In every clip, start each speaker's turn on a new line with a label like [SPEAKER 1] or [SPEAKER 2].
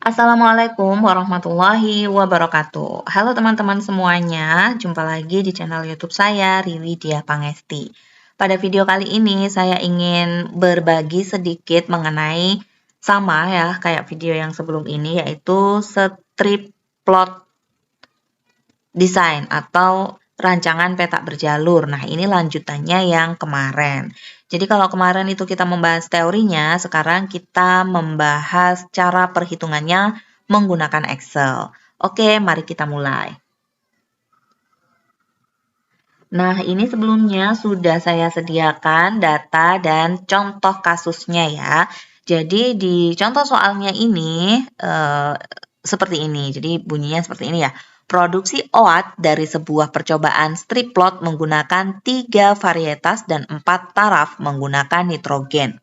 [SPEAKER 1] Assalamualaikum warahmatullahi wabarakatuh. Halo teman-teman semuanya, jumpa lagi di channel YouTube saya, Riwi Dia Pangesti. Pada video kali ini saya ingin berbagi sedikit mengenai sama ya kayak video yang sebelum ini, yaitu strip plot desain atau rancangan peta berjalur. Nah, ini lanjutannya yang kemarin. Jadi kalau kemarin itu kita membahas teorinya, sekarang kita membahas cara perhitungannya menggunakan Excel. Oke, mari kita mulai. Nah, ini sebelumnya sudah saya sediakan data dan contoh kasusnya ya. Jadi di contoh soalnya ini seperti ini. Jadi bunyinya seperti ini ya. Produksi OAT dari sebuah percobaan strip plot menggunakan 3 varietas dan 4 taraf menggunakan nitrogen.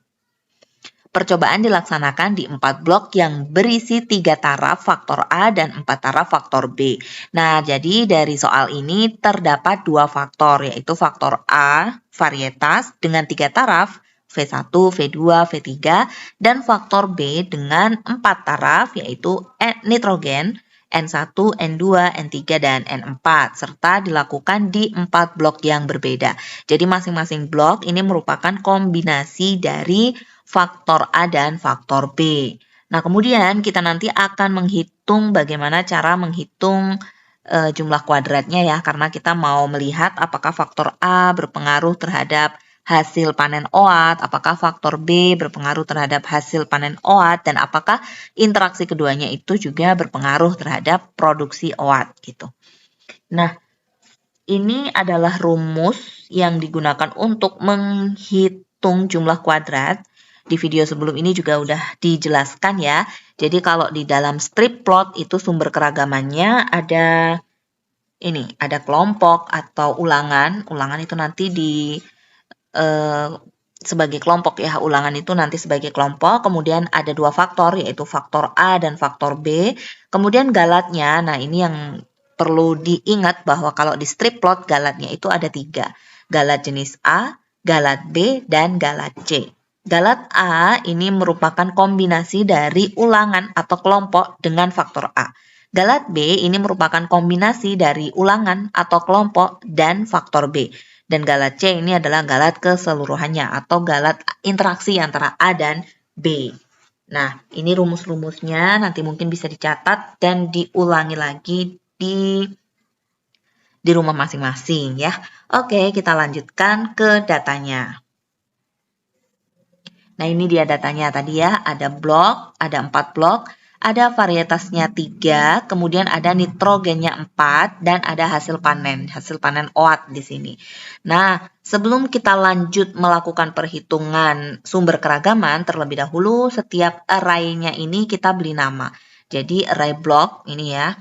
[SPEAKER 1] Percobaan dilaksanakan di 4 blok yang berisi 3 taraf faktor A dan 4 taraf faktor B. Nah, jadi dari soal ini terdapat 2 faktor, yaitu faktor A, varietas, dengan 3 taraf, V1, V2, V3, dan faktor B dengan 4 taraf, yaitu nitrogen, N1, N2, N3, dan N4, serta dilakukan di 4 blok yang berbeda. Jadi masing-masing blok ini merupakan kombinasi dari faktor A dan faktor B. Nah, kemudian kita nanti akan menghitung bagaimana cara menghitung jumlah kuadratnya ya, karena kita mau melihat apakah faktor A berpengaruh terhadap hasil panen OAT, apakah faktor B berpengaruh terhadap hasil panen OAT, dan apakah interaksi keduanya itu juga berpengaruh terhadap produksi OAT gitu. Nah, ini adalah rumus yang digunakan untuk menghitung jumlah kuadrat. Di video sebelum ini juga udah dijelaskan ya. Jadi kalau di dalam strip plot itu sumber keragamannya ada ini, ada kelompok atau ulangan. Ulangan itu nanti sebagai kelompok ya, ulangan itu nanti sebagai kelompok, kemudian ada 2 faktor, yaitu faktor A dan faktor B, kemudian galatnya, nah ini yang perlu diingat bahwa kalau di strip plot galatnya itu ada 3, galat jenis A, galat B, dan galat C. Galat A ini merupakan kombinasi dari ulangan atau kelompok dengan faktor A. Galat B ini merupakan kombinasi dari ulangan atau kelompok dan faktor B. Dan galat C ini adalah galat keseluruhannya atau galat interaksi antara A dan B. Nah, ini rumus-rumusnya nanti mungkin bisa dicatat dan diulangi lagi di rumah masing-masing ya. Oke, kita lanjutkan ke datanya. Nah, ini dia datanya tadi ya, ada blok, ada 4 blok, ada varietasnya 3, kemudian ada nitrogennya 4, dan ada hasil panen OAT di sini. Nah, sebelum kita lanjut melakukan perhitungan sumber keragaman, terlebih dahulu setiap array-nya ini kita beri nama. Jadi array blok ini ya,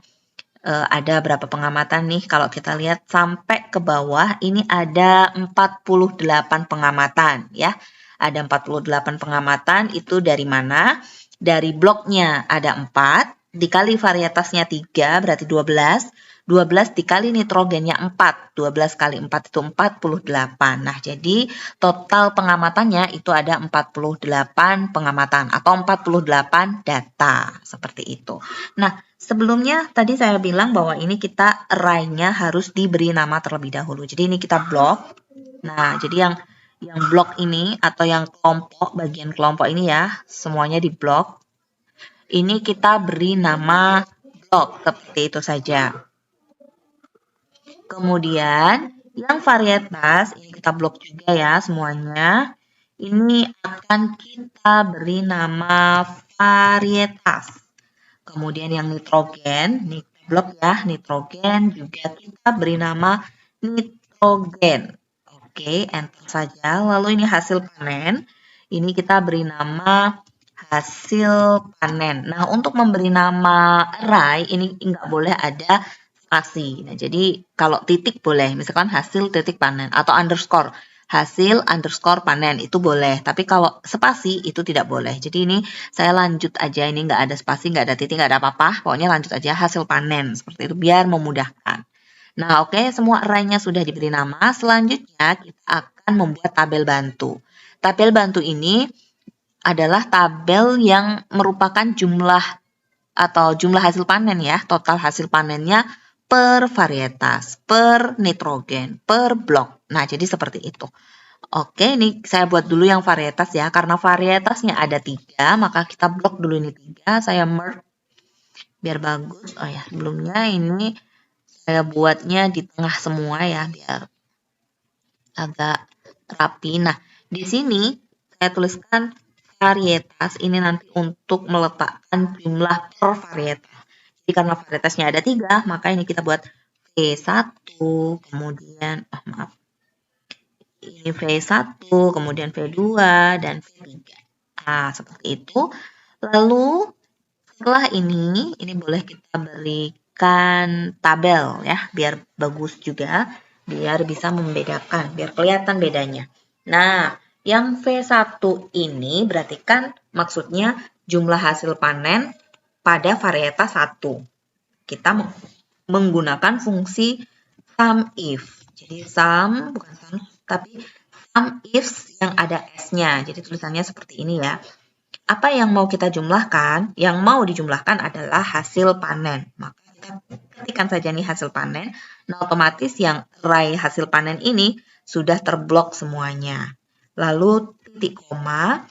[SPEAKER 1] ada berapa pengamatan nih, kalau kita lihat sampai ke bawah ini ada 48 pengamatan ya. Ada 48 pengamatan, itu dari mana? Dari bloknya ada 4, dikali varietasnya 3, berarti 12. 12 dikali nitrogennya 4, 12 kali 4 itu 48. Nah, jadi total pengamatannya itu ada 48 pengamatan atau 48 data, seperti itu. Nah, sebelumnya tadi saya bilang bahwa ini kita array-nya harus diberi nama terlebih dahulu. Jadi ini kita blok. Nah, jadi yang blok ini atau yang kelompok, bagian kelompok ini ya, semuanya di blok. Ini kita beri nama blok, seperti itu saja. Kemudian yang varietas, ini kita blok juga ya semuanya. Ini akan kita beri nama varietas. Kemudian yang nitrogen, ini blok ya, nitrogen juga kita beri nama nitrogen. Oke, enter saja. Lalu ini hasil panen. Ini kita beri nama hasil panen. Nah, untuk memberi nama array, ini nggak boleh ada spasi. Nah, jadi kalau titik boleh, misalkan hasil titik panen atau underscore. Hasil underscore panen itu boleh, tapi kalau spasi itu tidak boleh. Jadi ini saya lanjut aja, ini nggak ada spasi, nggak ada titik, nggak ada apa-apa. Pokoknya lanjut aja hasil panen, seperti itu biar memudahkan. Nah, oke, semua array-nya sudah diberi nama. Selanjutnya kita akan membuat tabel bantu. Tabel bantu ini adalah tabel yang merupakan jumlah atau jumlah hasil panen ya, total hasil panennya per varietas, per nitrogen, per blok. Nah, jadi seperti itu. Oke, ini saya buat dulu yang varietas ya, karena varietasnya ada 3, maka kita blok dulu ini 3, saya merge biar bagus. Oh ya, sebelumnya ini saya buatnya di tengah semua ya, biar agak rapi. Nah, di sini saya tuliskan varietas, ini nanti untuk meletakkan jumlah per varietas. Jadi karena varietasnya ada 3, maka ini kita buat V1, kemudian, maaf, ini V1, kemudian V2, dan V3. Nah, seperti itu. Lalu, setelah ini boleh kita berikan tabel ya, biar bagus juga, biar bisa membedakan, biar kelihatan bedanya. Nah, yang V1 ini berarti kan maksudnya jumlah hasil panen pada varietas 1. Kita menggunakan fungsi sum if. Jadi sum, bukan sum, tapi sum if yang ada S-nya. Jadi tulisannya seperti ini ya. Apa yang mau kita jumlahkan? Yang mau dijumlahkan adalah hasil panen. Maka kita ketikkan saja nih hasil panen. Nah, otomatis yang array hasil panen ini sudah terblok semuanya. Lalu titik koma,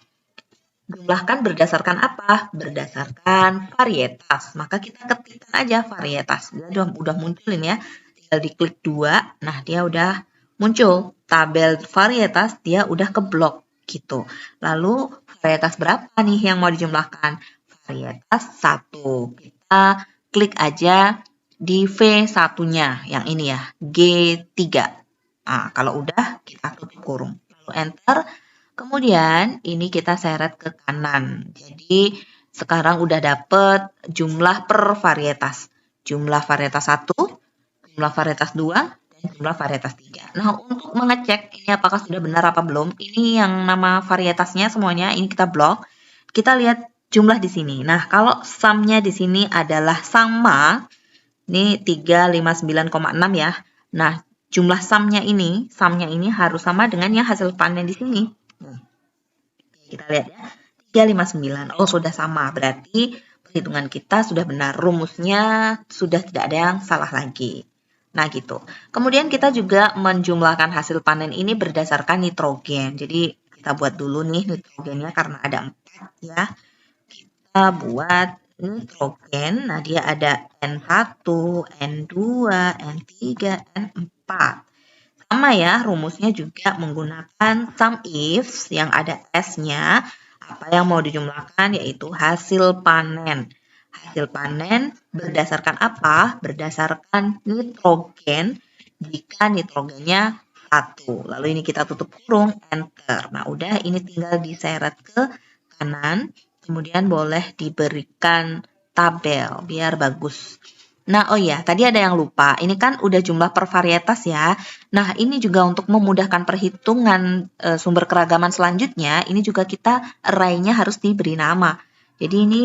[SPEAKER 1] jumlahkan berdasarkan apa? Berdasarkan varietas. Maka kita ketikkan aja varietas. Dia udah munculin ya. Tinggal diklik 2. Nah, dia udah muncul. Tabel varietas dia udah keblok gitu. Lalu varietas berapa nih yang mau dijumlahkan? Varietas 1. Kita klik aja di V1-nya, yang ini ya, G3. Nah, kalau udah kita tutup kurung. Lalu enter. Kemudian ini kita seret ke kanan. Jadi sekarang udah dapet jumlah per varietas. Jumlah varietas 1, jumlah varietas 2, jumlah varietas 3. Nah, untuk mengecek ini apakah sudah benar apa belum, ini yang nama varietasnya semuanya, ini kita blok. Kita lihat jumlah di sini. Nah, kalau sum-nya di sini adalah sama, ini 359,6 ya. Nah, jumlah sum-nya ini harus sama dengan yang hasil panen di sini. Kita lihat ya, 359. Oh, sudah sama. Berarti perhitungan kita sudah benar. Rumusnya sudah tidak ada yang salah lagi. Nah, gitu. Kemudian kita juga menjumlahkan hasil panen ini berdasarkan nitrogen. Jadi, kita buat dulu nih nitrogennya karena ada 4 ya. Kita buat nitrogen. Nah, dia ada N1, N2, N3, N4. Sama ya, rumusnya juga menggunakan sum if yang ada S-nya. Apa yang mau dijumlahkan yaitu hasil panen. Hasil panen berdasarkan apa? Berdasarkan nitrogen jika nitrogennya 1. Lalu ini kita tutup kurung, enter. Nah, udah ini tinggal diseret ke kanan. Kemudian boleh diberikan tabel biar bagus. Nah, oh ya, tadi ada yang lupa. Ini kan udah jumlah per varietas ya. Nah, ini juga untuk memudahkan perhitungan sumber keragaman selanjutnya, ini juga kita array-nya harus diberi nama. Jadi ini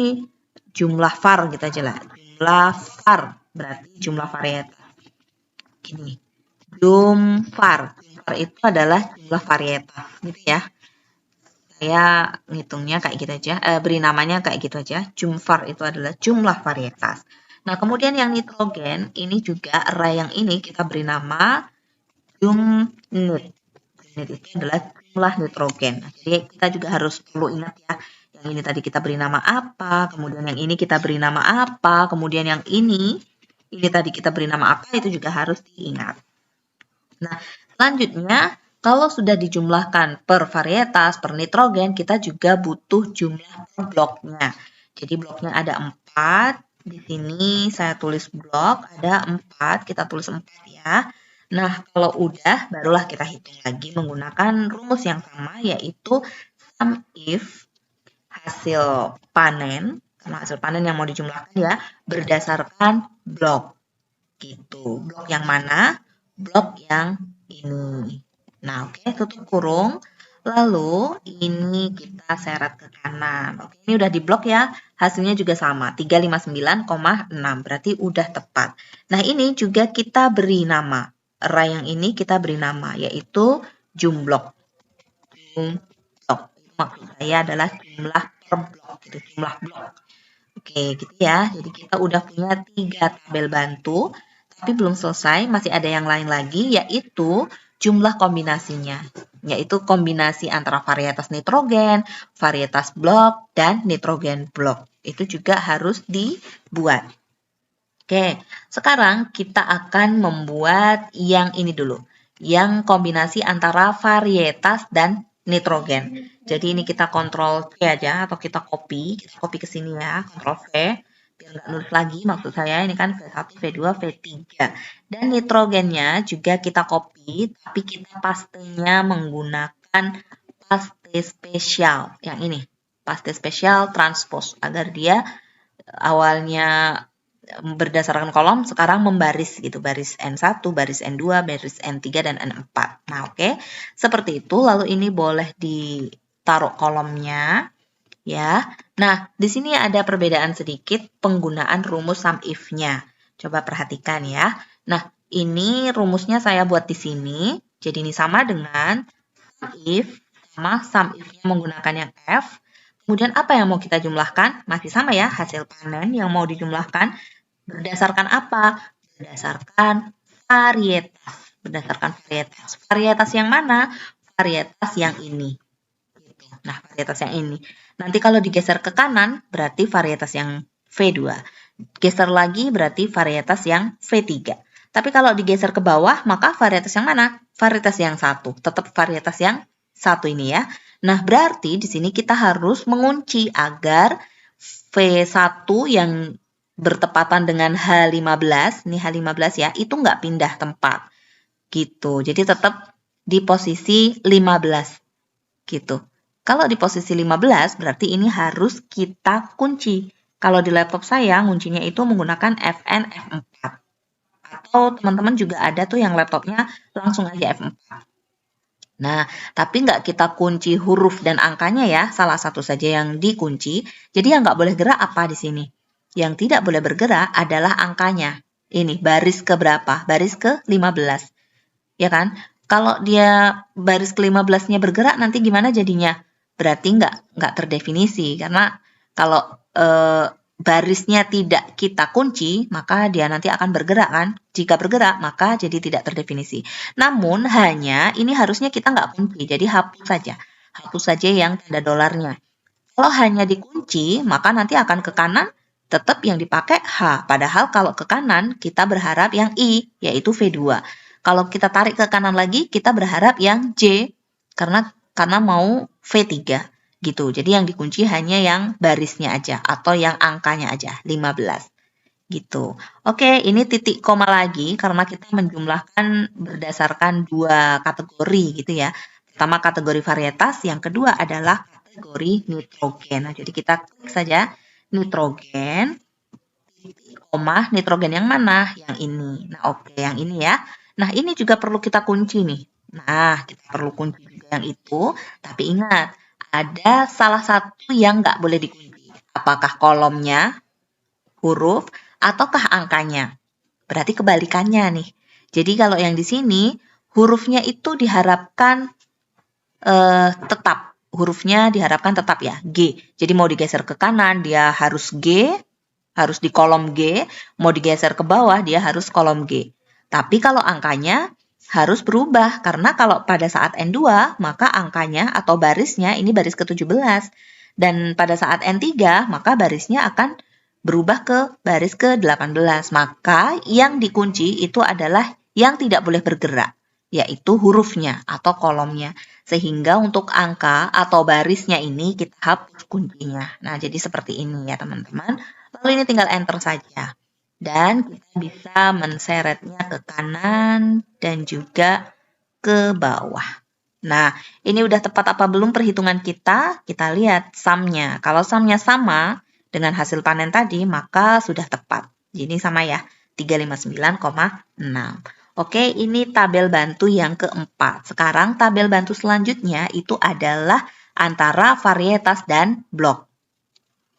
[SPEAKER 1] jumlah var gitu aja lah. Jumlah var berarti jumlah varietas. Gini. Jumvar. Jumvar itu adalah jumlah varietas gitu ya. Saya ngitungnya kayak gitu aja, beri namanya kayak gitu aja. Jumvar itu adalah jumlah varietas. Nah, kemudian yang nitrogen, ini juga array yang ini kita beri nama jumnit. Jumnit itu adalah jumlah nitrogen. Nah, jadi kita juga harus perlu ingat ya, yang ini tadi kita beri nama apa, kemudian yang ini kita beri nama apa, kemudian yang ini tadi kita beri nama apa, itu juga harus diingat. Nah, selanjutnya, kalau sudah dijumlahkan per varietas, per nitrogen, kita juga butuh jumlah per bloknya. Jadi bloknya ada 4. Di sini saya tulis blok, ada 4. Kita tulis 4 ya. Nah, kalau udah, barulah kita hitung lagi menggunakan rumus yang sama, yaitu sum if hasil panen, karena hasil panen yang mau dijumlahkan ya, berdasarkan blok. Gitu. Blok yang mana? Blok yang ini. Nah, oke, tutup kurung. Lalu ini kita seret ke kanan. Oke, ini udah di blok ya. Hasilnya juga sama, 359,6. Berarti udah tepat. Nah, ini juga kita beri nama. Array yang ini kita beri nama, yaitu jumblok. Jumblok. Maksud saya adalah jumlah per blok, gitu, jumlah blok. Oke, gitu ya. Jadi kita udah punya 3 tabel bantu, tapi belum selesai, masih ada yang lain lagi, yaitu jumlah kombinasinya, yaitu kombinasi antara varietas nitrogen, varietas blok, dan nitrogen blok. Itu juga harus dibuat. Oke, sekarang kita akan membuat yang ini dulu, yang kombinasi antara varietas dan nitrogen. Jadi ini kita kontrol V aja atau kita copy ke sini ya, kontrol V, biar nggak nulis lagi maksud saya, ini kan V1, V2, V3. Dan nitrogennya juga kita copy, tapi kita pastenya menggunakan paste spesial, yang ini, paste spesial transpose, agar dia awalnya berdasarkan kolom sekarang membaris gitu, baris N1, baris N2, baris N3 dan N4. Nah, oke. Seperti itu. Lalu ini boleh ditaruh kolomnya ya. Nah, di sini ada perbedaan sedikit penggunaan rumus sum if-nya. Coba perhatikan ya. Nah, ini rumusnya saya buat di sini. Jadi ini sama dengan sum if sama sum if-nya menggunakan yang F. Kemudian apa yang mau kita jumlahkan? Masih sama ya, hasil panen yang mau dijumlahkan. Berdasarkan apa? Berdasarkan varietas. Berdasarkan varietas. Varietas yang mana? Varietas yang ini. Nah, varietas yang ini. Nanti kalau digeser ke kanan, berarti varietas yang V2. Geser lagi berarti varietas yang V3. Tapi kalau digeser ke bawah, maka varietas yang mana? Varietas yang satu. Tetap varietas yang satu ini ya. Nah, berarti di sini kita harus mengunci agar V1 yang bertepatan dengan H15, ini H15 ya, itu nggak pindah tempat. Gitu. Jadi tetap di posisi 15. Gitu. Kalau di posisi 15, berarti ini harus kita kunci. Kalau di laptop saya, kuncinya itu menggunakan Fn F4. Atau teman-teman juga ada tuh yang laptopnya langsung aja F4. Nah, tapi nggak kita kunci huruf dan angkanya ya, salah satu saja yang dikunci. Jadi yang nggak boleh gerak apa di sini? Yang tidak boleh bergerak adalah angkanya. Ini, baris ke berapa? Baris ke 15. Ya kan? Kalau dia baris ke-15-nya bergerak, nanti gimana jadinya? Berarti nggak terdefinisi. Karena kalau barisnya tidak kita kunci, maka dia nanti akan bergerak kan. Jika bergerak, maka jadi tidak terdefinisi. Namun hanya ini harusnya kita nggak kunci, jadi hapus saja. Hapus saja yang tanda dolarnya. Kalau hanya dikunci, maka nanti akan ke kanan tetap yang dipakai H. Padahal kalau ke kanan kita berharap yang I, yaitu V2. Kalau kita tarik ke kanan lagi, kita berharap yang J, karena mau V3. Gitu. Jadi yang dikunci hanya yang barisnya aja atau yang angkanya aja, 15. Gitu. Oke, ini titik koma lagi karena kita menjumlahkan berdasarkan 2 kategori gitu ya. Pertama kategori varietas, yang kedua adalah kategori nitrogen. Nah, jadi kita klik saja nitrogen, titik koma, nitrogen yang mana? Yang ini. Nah, oke, yang ini ya. Nah, ini juga perlu kita kunci nih. Nah, kita perlu kunci juga yang itu, tapi ingat, ada salah satu yang nggak boleh dikunci. Apakah kolomnya, huruf, ataukah angkanya? Berarti kebalikannya nih. Jadi kalau yang di sini, hurufnya itu diharapkan tetap. Hurufnya diharapkan tetap ya, G. Jadi mau digeser ke kanan, dia harus G, harus di kolom G. Mau digeser ke bawah, dia harus kolom G. Tapi kalau angkanya harus berubah, karena kalau pada saat N2, maka angkanya atau barisnya ini baris ke-17. Dan pada saat N3, maka barisnya akan berubah ke baris ke-18. Maka yang dikunci itu adalah yang tidak boleh bergerak, yaitu hurufnya atau kolomnya. Sehingga untuk angka atau barisnya ini kita hapus kuncinya. Nah, jadi seperti ini ya teman-teman. Lalu ini tinggal enter saja. Dan kita bisa menseretnya ke kanan dan juga ke bawah. Nah, ini udah tepat apa belum perhitungan kita? Kita lihat sumnya. Kalau sumnya sama dengan hasil panen tadi, maka sudah tepat. Jadi sama ya, 359,6. Oke, ini tabel bantu yang keempat. Sekarang tabel bantu selanjutnya itu adalah antara varietas dan blok.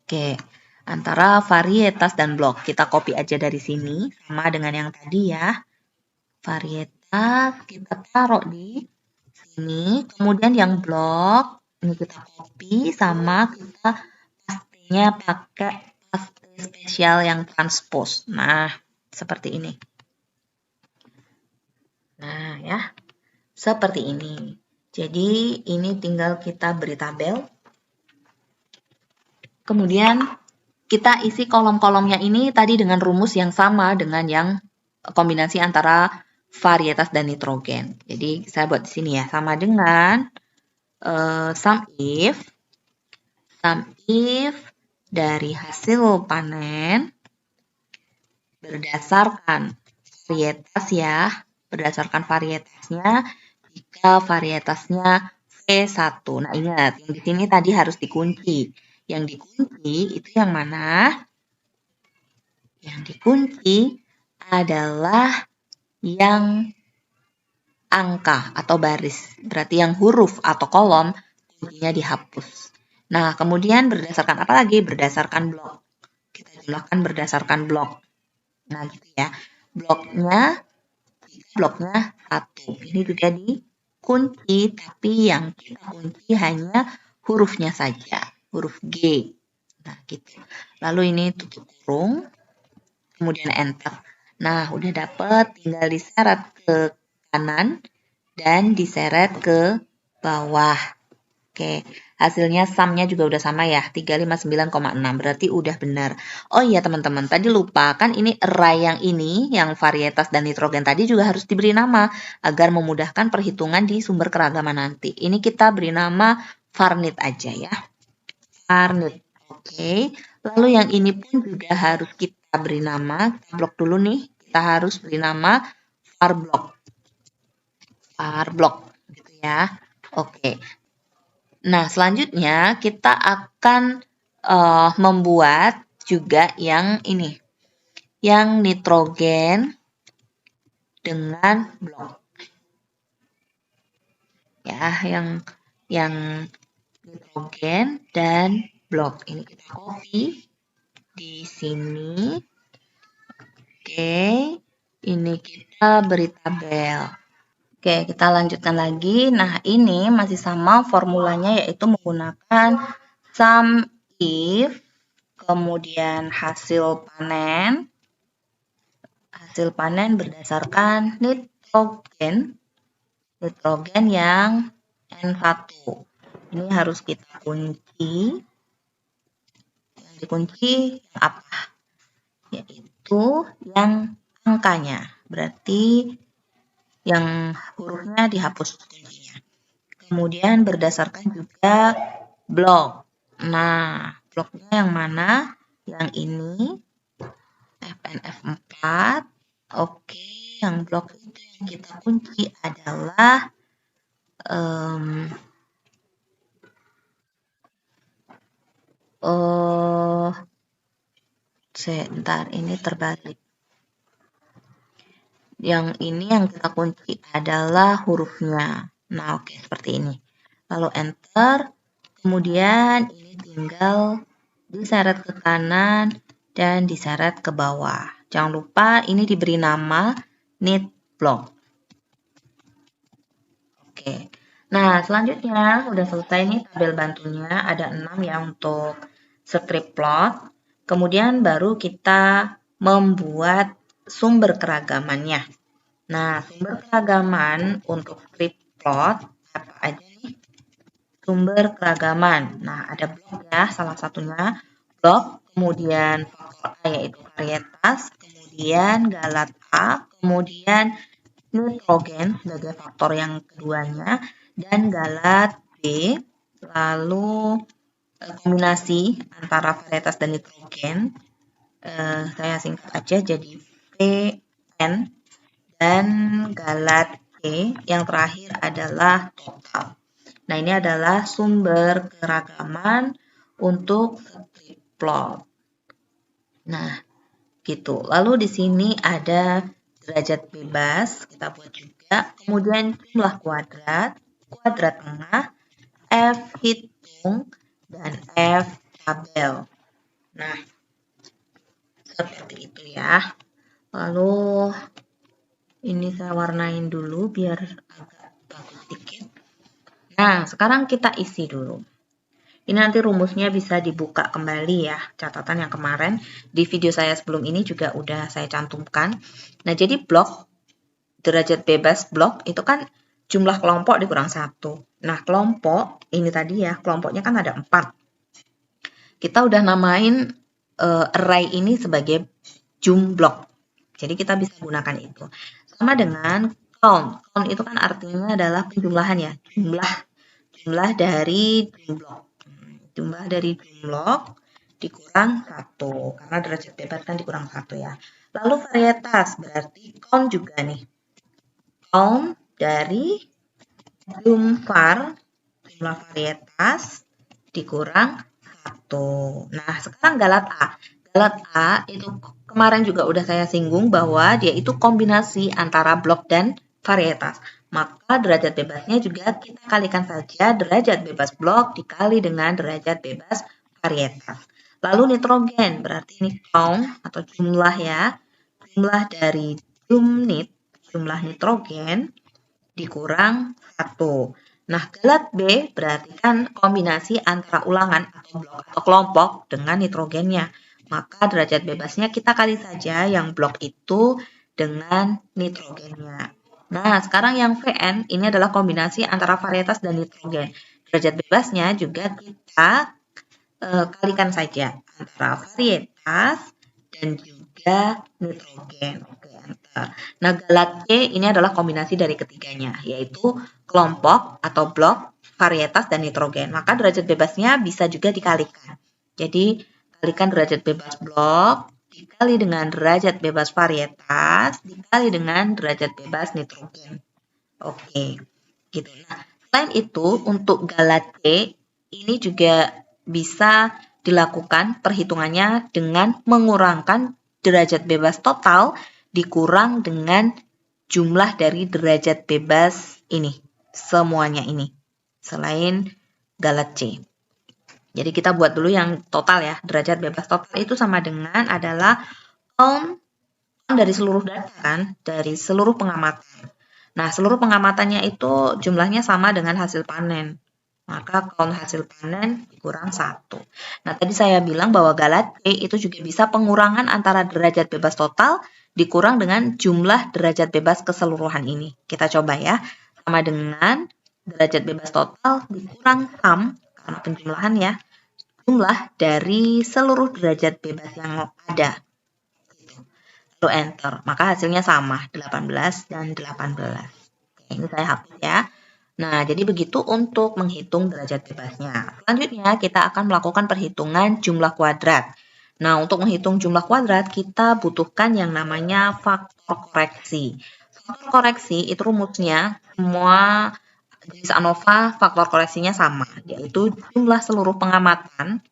[SPEAKER 1] Oke, antara varietas dan blok. Kita copy aja dari sini, sama dengan yang tadi ya. Varietas kita taruh di sini. Kemudian yang blok, ini kita copy, sama kita pastinya pakai spesial yang transpose. Nah, seperti ini. Nah, ya. Seperti ini. Jadi, ini tinggal kita beri tabel. Kemudian, kita isi kolom-kolomnya ini tadi dengan rumus yang sama dengan yang kombinasi antara varietas dan nitrogen. Jadi, saya buat di sini ya. Sama dengan sum if dari hasil panen berdasarkan varietas ya, berdasarkan varietasnya, jika varietasnya V1. Nah, ingat, yang di sini tadi harus dikunci. Yang dikunci itu yang mana? Yang dikunci adalah yang angka atau baris. Berarti yang huruf atau kolom, kuncinya dihapus. Nah, kemudian berdasarkan apa lagi? Berdasarkan blok. Kita jumlahkan berdasarkan blok. Nah, gitu ya. Bloknya 1. Ini juga dikunci, tapi yang kita kunci hanya hurufnya saja, huruf G. Nah, gitu. Lalu ini tutup kurung, kemudian enter. Nah, udah dapet, tinggal diseret ke kanan dan diseret ke bawah. Oke, hasilnya sumnya juga udah sama ya, 359,6, berarti udah benar. Oh iya teman-teman, tadi lupa, kan ini array yang ini, yang varietas dan nitrogen tadi juga harus diberi nama, agar memudahkan perhitungan di sumber keragaman nanti. Ini kita beri nama varnit aja ya, varnit. Oke, lalu yang ini pun juga harus kita beri nama, kita blok dulu nih, kita harus beri nama varblock. Varblock, gitu ya. Oke. Nah, selanjutnya kita akan membuat juga yang ini, yang nitrogen dengan blok. Ya, yang nitrogen dan blok. Ini kita copy di sini. Oke, ini kita beri tabel. Oke, kita lanjutkan lagi. Nah, ini masih sama formulanya, yaitu menggunakan sum if, kemudian hasil panen berdasarkan nitrogen yang N1. Ini harus kita kunci. Yang dikunci apa? Yaitu yang angkanya. Berarti yang hurufnya dihapus kuncinya. Kemudian berdasarkan juga blok. Nah, bloknya yang mana? Yang ini, FNF4. Oke, yang blok itu yang kita kunci adalah sebentar, ini terbalik. Yang ini yang kita kunci adalah hurufnya. Nah, oke, seperti ini. Lalu enter, kemudian ini tinggal diseret ke kanan dan diseret ke bawah. Jangan lupa ini diberi nama knit block. Oke. Nah, selanjutnya udah selesai nih tabel bantunya. Ada 6 ya untuk strip plot. Kemudian baru kita membuat sumber keragamannya. Nah, sumber keragaman untuk strip plot apa aja nih? Sumber keragaman. Nah, ada blok ya, salah satunya blok, kemudian faktor A yaitu varietas, kemudian galat A, kemudian nitrogen sebagai faktor yang keduanya, dan galat B, lalu kombinasi antara varietas dan nitrogen, saya singkat aja jadi Vn, dan galat C, yang terakhir adalah total. Nah, ini adalah sumber keragaman untuk strip plot. Nah, gitu. Lalu di sini ada derajat bebas, kita buat juga. Kemudian jumlah kuadrat tengah, F hitung, dan F tabel. Nah, seperti itu ya. Lalu ini saya warnain dulu biar agak bagus sedikit. Nah, sekarang kita isi dulu. Ini nanti rumusnya bisa dibuka kembali ya, catatan yang kemarin di video saya sebelum ini juga udah saya cantumkan. Nah, jadi blok, derajat bebas blok itu kan jumlah kelompok dikurang 1. Nah, kelompok ini tadi ya, kelompoknya kan ada 4. Kita udah namain array ini sebagai jumblok. Jadi kita bisa gunakan itu. Sama dengan count. Count itu kan artinya adalah penjumlahan ya, jumlah dari jumblok. Jumlah dari jumblok dikurang 1, karena derajat bebas kan dikurang 1 ya. Lalu varietas, berarti count juga nih. Count dari jumlah varietas dikurang 1. Nah, sekarang galat A. Galat A itu kemarin juga udah saya singgung bahwa dia itu kombinasi antara blok dan varietas. Maka derajat bebasnya juga kita kalikan saja derajat bebas blok dikali dengan derajat bebas varietas. Lalu nitrogen, berarti ini count atau jumlah ya. Jumlah dari jumlah nitrogen dikurang 1. Nah, galat B berarti kan kombinasi antara ulangan atau blok atau kelompok dengan nitrogennya. Maka derajat bebasnya kita kali saja yang blok itu dengan nitrogennya. Nah, sekarang yang Vn ini adalah kombinasi antara varietas dan nitrogen. Derajat bebasnya juga kita kalikan saja antara varietas dan juga nitrogen. Oke, enter. Nah, galat C ini adalah kombinasi dari ketiganya, yaitu kelompok atau blok, varietas, dan nitrogen. Maka derajat bebasnya bisa juga dikalikan. Jadi, kalikan derajat bebas blok dikali dengan derajat bebas varietas dikali dengan derajat bebas nitrogen. Oke, gitu. Nah, selain itu untuk galat C ini juga bisa dilakukan perhitungannya dengan mengurangkan derajat bebas total dikurang dengan jumlah dari derajat bebas ini, semuanya ini, selain galat C. Jadi kita buat dulu yang total ya, derajat bebas total itu sama dengan adalah count dari seluruh data kan, dari seluruh pengamatan. Nah, seluruh pengamatannya itu jumlahnya sama dengan hasil panen. Maka count hasil panen dikurang 1. Nah, tadi saya bilang bahwa galat C itu juga bisa pengurangan antara derajat bebas total dikurang dengan jumlah derajat bebas keseluruhan ini. Kita coba ya. Sama dengan derajat bebas total dikurang sum, karena penjumlahan ya, jumlah dari seluruh derajat bebas yang ada. Lalu enter. Maka hasilnya sama, 18 dan 18. Oke, ini saya hapus ya. Nah, jadi begitu untuk menghitung derajat bebasnya. Selanjutnya, kita akan melakukan perhitungan jumlah kuadrat. Nah, untuk menghitung jumlah kuadrat, kita butuhkan yang namanya faktor koreksi. Faktor koreksi itu rumusnya, semua jenis ANOVA faktor koreksinya sama, yaitu jumlah seluruh pengamatan,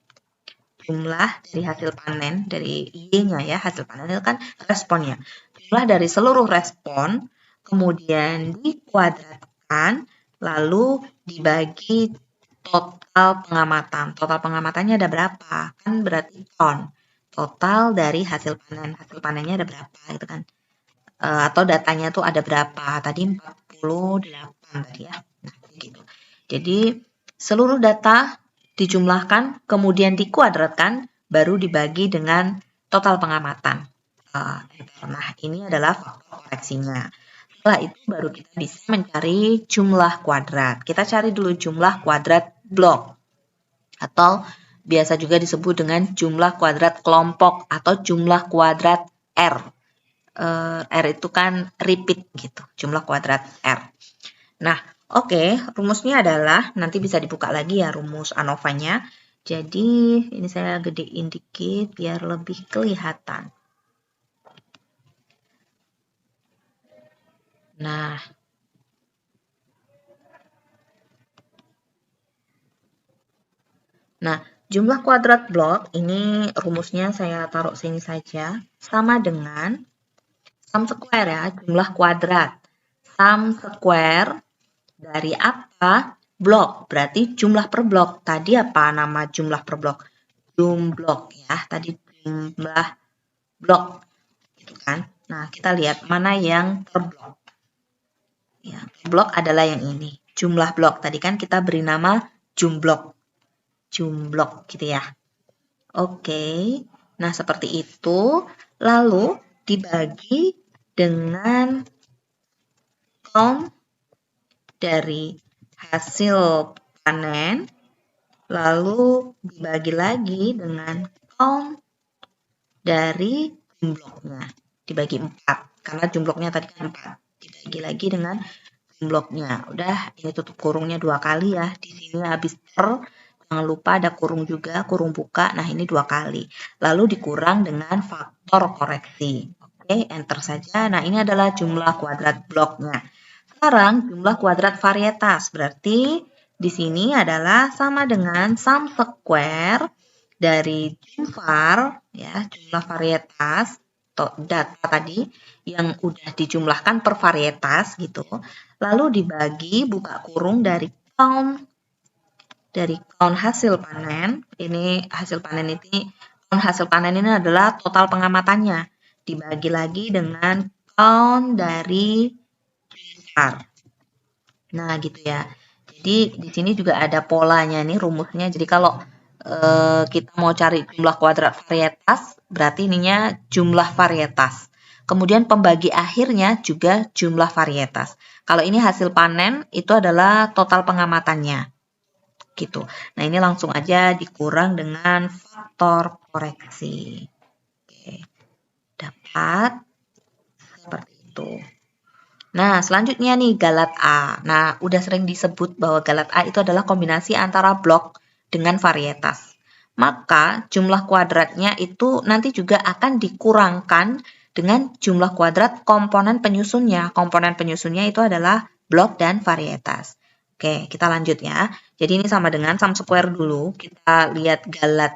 [SPEAKER 1] jumlah dari hasil panen, dari Y-nya ya, hasil panen itu kan responnya. Jumlah dari seluruh respon, kemudian dikuadratkan, lalu dibagi total pengamatan. Total pengamatannya ada berapa? Kan berarti ton. Total dari hasil panen. Hasil panennya ada berapa gitu kan. Atau datanya tuh ada berapa? Tadi 48 tadi ya. Nah, gitu. Jadi seluruh data dijumlahkan, kemudian dikuadratkan, baru dibagi dengan total pengamatan. Nah, ini adalah faktor koreksinya. Setelah itu baru kita bisa mencari jumlah kuadrat. Kita cari dulu jumlah kuadrat blok. Atau biasa juga disebut dengan jumlah kuadrat kelompok atau jumlah kuadrat R. R itu kan repeat gitu, jumlah kuadrat R. Nah, oke, rumusnya adalah, nanti bisa dibuka lagi ya rumus ANOVA-nya. Jadi, ini saya gedein dikit biar lebih kelihatan. Nah, jumlah kuadrat blok ini rumusnya saya taruh sini saja, sama dengan sum square ya, jumlah kuadrat. Sum square dari apa? Blok, berarti jumlah per blok. Tadi apa nama jumlah per blok? Jumblok ya, tadi jumlah blok. Gitu kan. Nah, kita lihat mana yang per blok. Ya, blok adalah yang ini. Jumlah blok, tadi kan kita beri nama jumblok. jumblok gitu ya. Oke, nah seperti itu. Lalu dibagi dengan count dari hasil panen, lalu dibagi lagi dengan count dari jumbloknya. Dibagi 4, karena jumbloknya tadi kan 4. Dibagi lagi dengan jumbloknya. Udah, ini tutup kurungnya 2 kali ya. Di sini habis jangan lupa ada kurung juga, kurung buka. Nah, ini 2 kali. Lalu dikurang dengan faktor koreksi. Oke, enter saja. Nah, ini adalah jumlah kuadrat bloknya. Sekarang jumlah kuadrat varietas. Berarti di sini adalah sama dengan sum square dari jumvar, ya, jumlah varietas atau data tadi yang udah dijumlahkan per varietas gitu. Lalu dibagi buka kurung dari count hasil panen. Ini hasil panen ini adalah total pengamatannya. Dibagi lagi dengan count dari jumvar. Nah, gitu ya. Jadi di sini juga ada polanya nih, rumusnya. Jadi kalau kita mau cari jumlah kuadrat varietas, berarti ininya jumlah varietas. Kemudian pembagi akhirnya juga jumlah varietas. Kalau ini hasil panen, itu adalah total pengamatannya. Gitu. Nah, ini langsung aja dikurang dengan faktor koreksi. Oke. Dapat seperti itu. Nah, selanjutnya nih galat A. Nah, udah sering disebut bahwa galat A itu adalah kombinasi antara blok dengan varietas. Maka jumlah kuadratnya itu nanti juga akan dikurangkan dengan jumlah kuadrat komponen penyusunnya. Komponen penyusunnya itu adalah blok dan varietas. Oke, kita lanjut ya. Jadi ini sama dengan sum square dulu. Kita lihat galat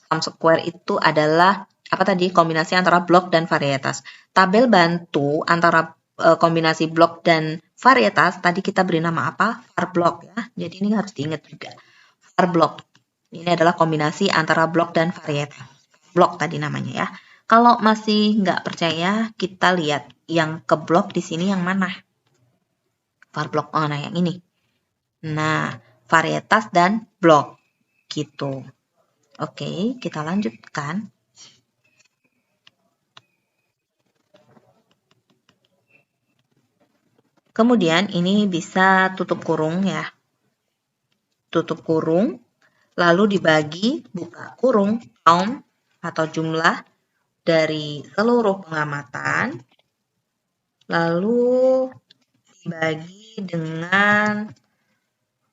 [SPEAKER 1] sum square itu adalah apa tadi? Kombinasi antara blok dan varietas. Tabel bantu antara kombinasi blok dan varietas, tadi kita beri nama apa? Var blok ya. Jadi ini harus diingat juga. Var blok. Ini adalah kombinasi antara blok dan varietas. Blok tadi namanya ya. Kalau masih nggak percaya, kita lihat yang ke blok di sini yang mana? Var blok. Oh, nah yang ini. Nah, varietas dan blok. Gitu. Oke, kita lanjutkan. Kemudian ini bisa tutup kurung ya. Tutup kurung, lalu dibagi buka kurung count atau jumlah dari seluruh pengamatan, lalu dibagi dengan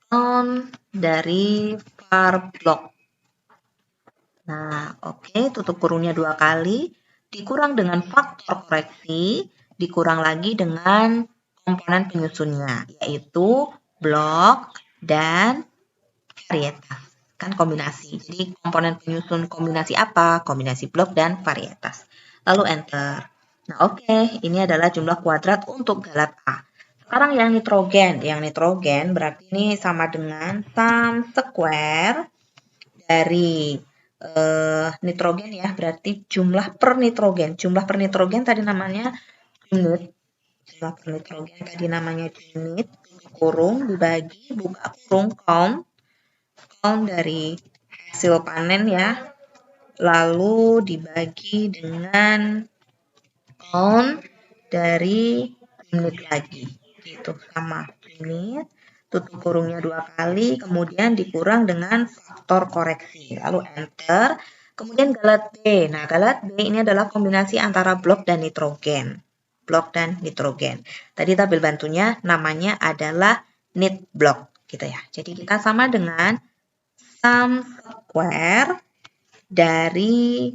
[SPEAKER 1] count dari var blok. Nah, oke, tutup kurungnya 2 kali, dikurang dengan faktor koreksi, dikurang lagi dengan komponen penyusunnya, yaitu blok dan varietas. Kan kombinasi. Jadi komponen penyusun kombinasi apa? Kombinasi blok dan varietas. Lalu enter. Nah, oke, ini adalah jumlah kuadrat untuk galat A. Sekarang yang nitrogen. Yang nitrogen berarti ini sama dengan sum square dari nitrogen ya, berarti jumlah per nitrogen. Jumlah per nitrogen tadi namanya unit. Jumlah per nitrogen tadi namanya unit. Kurung dibagi buka kurung count dari hasil panen ya. Lalu dibagi dengan count dari unit lagi. Gitu, sama unit. Tutup kurungnya 2 kali, kemudian dikurang dengan faktor koreksi. Lalu enter. Kemudian galat B. Nah, galat B ini adalah kombinasi antara blok dan nitrogen. Blok dan nitrogen. Tadi tabel bantunya namanya adalah nit blok. Gitu ya. Jadi kita sama dengan sum square dari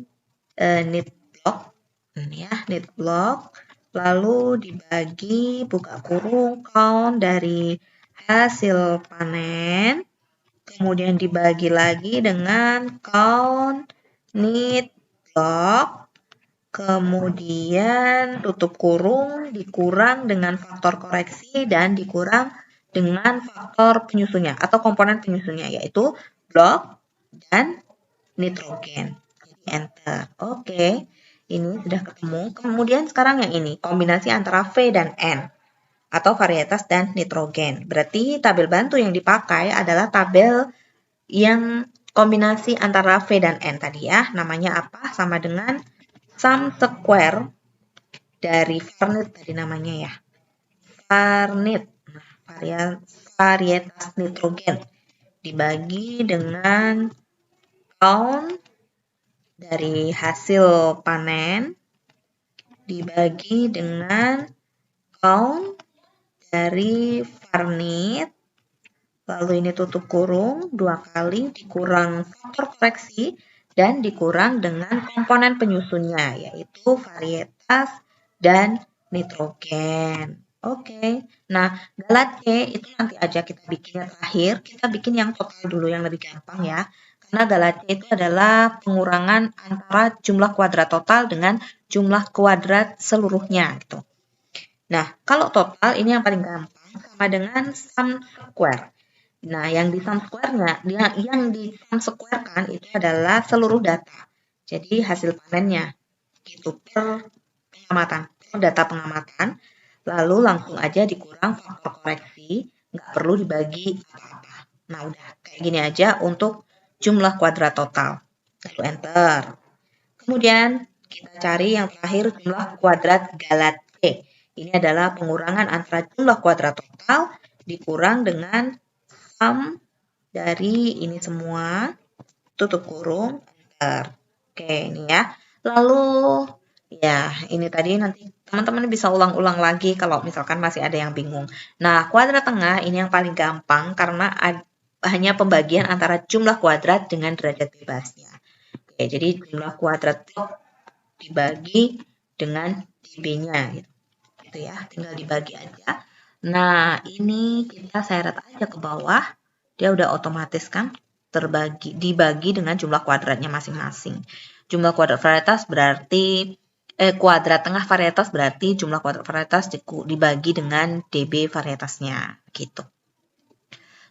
[SPEAKER 1] nit blok. Ya, nit blok. Lalu dibagi buka kurung count dari hasil panen, kemudian dibagi lagi dengan count nit blok, kemudian tutup kurung dikurang dengan faktor koreksi dan dikurang dengan faktor penyusunnya atau komponen penyusunnya, yaitu blok dan nitrogen. Enter. Oke. Ini sudah ketemu. Kemudian sekarang yang ini, kombinasi antara V dan N atau varietas dan nitrogen. Berarti tabel bantu yang dipakai adalah tabel yang kombinasi antara V dan N tadi ya, namanya apa? Sama dengan sum square dari varnit tadi namanya ya. Varnit, varietas nitrogen dibagi dengan count dari hasil panen dibagi dengan count dari varnit, lalu ini tutup kurung 2 kali dikurang faktor koreksi dan dikurang dengan komponen penyusunnya yaitu varietas dan nitrogen. Oke, nah galat C itu nanti aja kita bikinnya terakhir, kita bikin yang total dulu yang lebih gampang ya. Karena galat C itu adalah pengurangan antara jumlah kuadrat total dengan jumlah kuadrat seluruhnya gitu. Nah, kalau total ini yang paling gampang sama dengan sum square. Nah, yang di sum square-nya, yang di sum square-kan itu adalah seluruh data. Jadi hasil panennya gitu per pengamatan, per data pengamatan. Lalu langsung aja dikurang faktor koreksi, nggak perlu dibagi apa-apa. Nah, udah kayak gini aja untuk jumlah kuadrat total. Lalu enter. Kemudian kita cari yang terakhir jumlah kuadrat galat C. Ini adalah pengurangan antara jumlah kuadrat total dikurang dengan sum dari ini semua, tutup kurung, enter. Oke, ini ya. Lalu, ya ini tadi nanti teman-teman bisa ulang-ulang lagi kalau misalkan masih ada yang bingung. Nah, kuadrat tengah ini yang paling gampang karena hanya pembagian antara jumlah kuadrat dengan derajat bebasnya. Oke, jadi jumlah kuadrat dibagi dengan dB-nya gitu ya, tinggal dibagi aja. Nah, ini kita seret aja ke bawah, dia udah otomatis kan dibagi dengan jumlah kuadratnya masing-masing. Jumlah kuadrat varietas berarti kuadrat tengah varietas berarti jumlah kuadrat varietas dibagi dengan dB varietasnya gitu.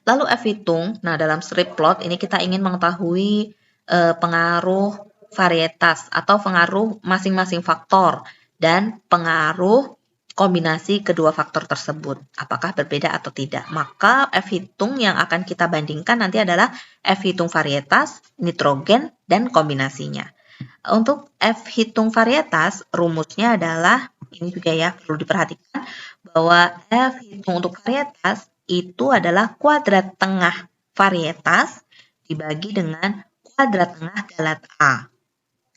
[SPEAKER 1] Lalu F hitung, nah dalam strip plot ini kita ingin mengetahui pengaruh varietas atau pengaruh masing-masing faktor dan pengaruh kombinasi kedua faktor tersebut. Apakah berbeda atau tidak? Maka F hitung yang akan kita bandingkan nanti adalah F hitung varietas, nitrogen, dan kombinasinya. Untuk F hitung varietas, rumusnya adalah, ini juga ya perlu diperhatikan, bahwa F hitung untuk varietas itu adalah kuadrat tengah varietas dibagi dengan kuadrat tengah galat A.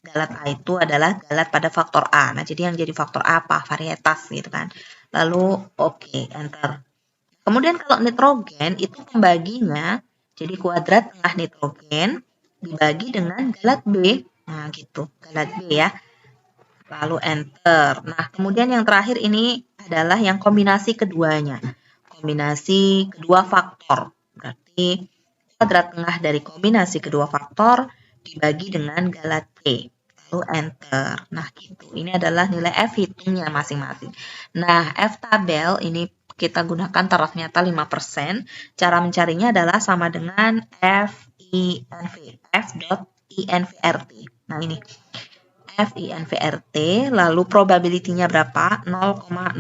[SPEAKER 1] Galat A itu adalah galat pada faktor A. Nah, jadi yang jadi faktor A apa? Varietas gitu kan. Lalu oke, enter. Kemudian kalau nitrogen itu pembaginya jadi kuadrat tengah nitrogen dibagi dengan galat B. Nah, gitu. Galat B ya. Lalu enter. Nah, kemudian yang terakhir ini adalah yang kombinasi keduanya. Kombinasi kedua faktor. Berarti kuadrat tengah dari kombinasi kedua faktor dibagi dengan galat C. Lalu enter. Nah, gitu. Ini adalah nilai F hitungnya masing-masing. Nah, F tabel ini kita gunakan taraf nyata 5%. Cara mencarinya adalah sama dengan FINV. F.INVRT. Nah, ini. FINVRT, lalu probability-nya berapa? 0,05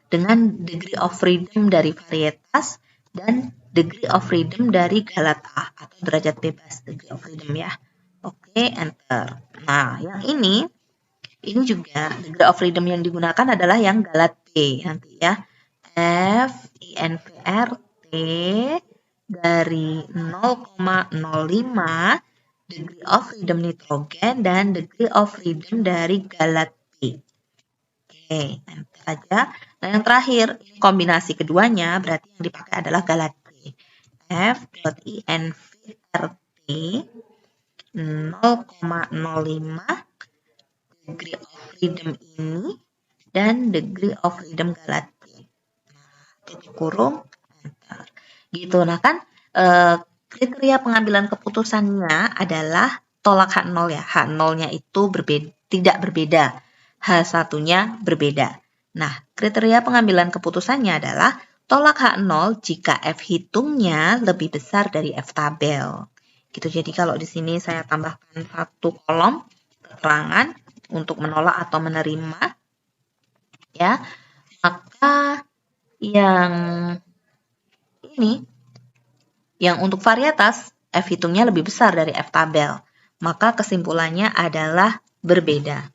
[SPEAKER 1] dengan degree of freedom dari varietas dan degree of freedom dari galat A atau derajat bebas degree of freedom ya. Oke, enter. Nah, yang ini juga degree of freedom yang digunakan adalah yang galat B nanti ya. FINVRT dari 0,05 degree of freedom nitrogen dan degree of freedom dari galat B. Oke, enter aja. Nah, yang terakhir, kombinasi keduanya berarti yang dipakai adalah galat B. F.INVRT 0,05 degree of freedom ini dan degree of freedom galat B. Nah, tutup kurung, enter. Gitu, nah kan kriteria pengambilan keputusannya adalah tolak H0 ya. H0-nya itu tidak berbeda. H1-nya berbeda. Nah, kriteria pengambilan keputusannya adalah tolak H0 jika F hitungnya lebih besar dari F tabel. Gitu. Jadi kalau di sini saya tambahkan satu kolom keterangan untuk menolak atau menerima ya, maka yang ini Yang untuk varietas, F hitungnya lebih besar dari F tabel. Maka kesimpulannya adalah berbeda.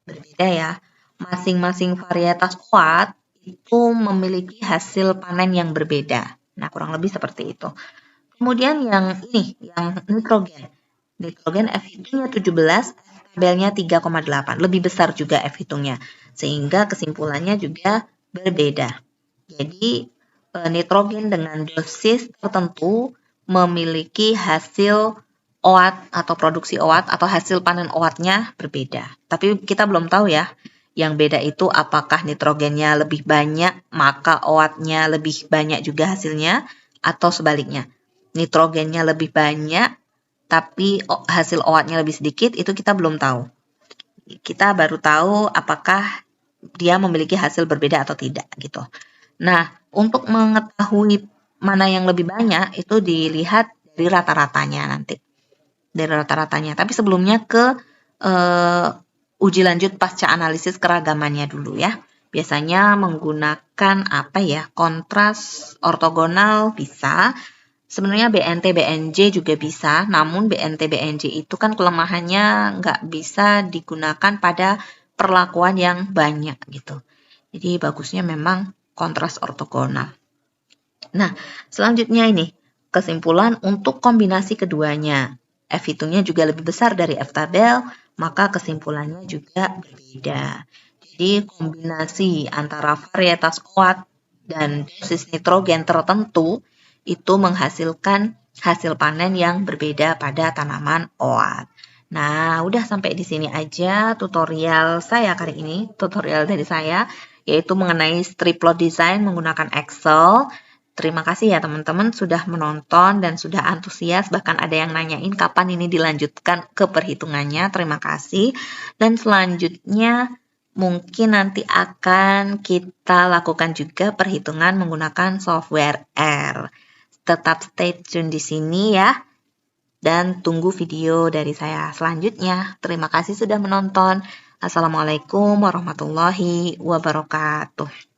[SPEAKER 1] Berbeda ya. Masing-masing varietas OAT itu memiliki hasil panen yang berbeda. Nah, kurang lebih seperti itu. Kemudian yang ini, yang nitrogen. Nitrogen F hitungnya 17, F tabelnya 3,8. Lebih besar juga F hitungnya. Sehingga kesimpulannya juga berbeda. Jadi, nitrogen dengan dosis tertentu memiliki hasil OAT atau produksi OAT atau hasil panen OAT-nya berbeda. Tapi kita belum tahu ya, yang beda itu apakah nitrogennya lebih banyak, maka OAT-nya lebih banyak juga hasilnya, atau sebaliknya. Nitrogennya lebih banyak, tapi hasil OAT-nya lebih sedikit, itu kita belum tahu. Kita baru tahu apakah dia memiliki hasil berbeda atau tidak gitu. Nah, untuk mengetahui mana yang lebih banyak, itu dilihat dari rata-ratanya nanti. Dari rata-ratanya. Tapi sebelumnya ke uji lanjut pasca analisis keragamannya dulu ya. Biasanya menggunakan apa ya? Kontras ortogonal bisa. Sebenarnya BNT BNJ juga bisa, namun BNT BNJ itu kan kelemahannya nggak bisa digunakan pada perlakuan yang banyak gitu. Jadi bagusnya memang kontras ortogonal. Nah, selanjutnya ini kesimpulan untuk kombinasi keduanya. F hitungnya juga lebih besar dari F tabel, maka kesimpulannya juga berbeda. Jadi kombinasi antara varietas OAT dan dosis nitrogen tertentu itu menghasilkan hasil panen yang berbeda pada tanaman OAT. Nah, udah sampai di sini aja tutorial saya kali ini, tutorial dari saya, yaitu mengenai strip plot design menggunakan Excel. Terima kasih ya teman-teman sudah menonton dan sudah antusias, bahkan ada yang nanyain kapan ini dilanjutkan ke perhitungannya. Terima kasih. Dan selanjutnya mungkin nanti akan kita lakukan juga perhitungan menggunakan software R. Tetap stay tune di sini ya. Dan tunggu video dari saya selanjutnya. Terima kasih sudah menonton. Assalamualaikum warahmatullahi wabarakatuh.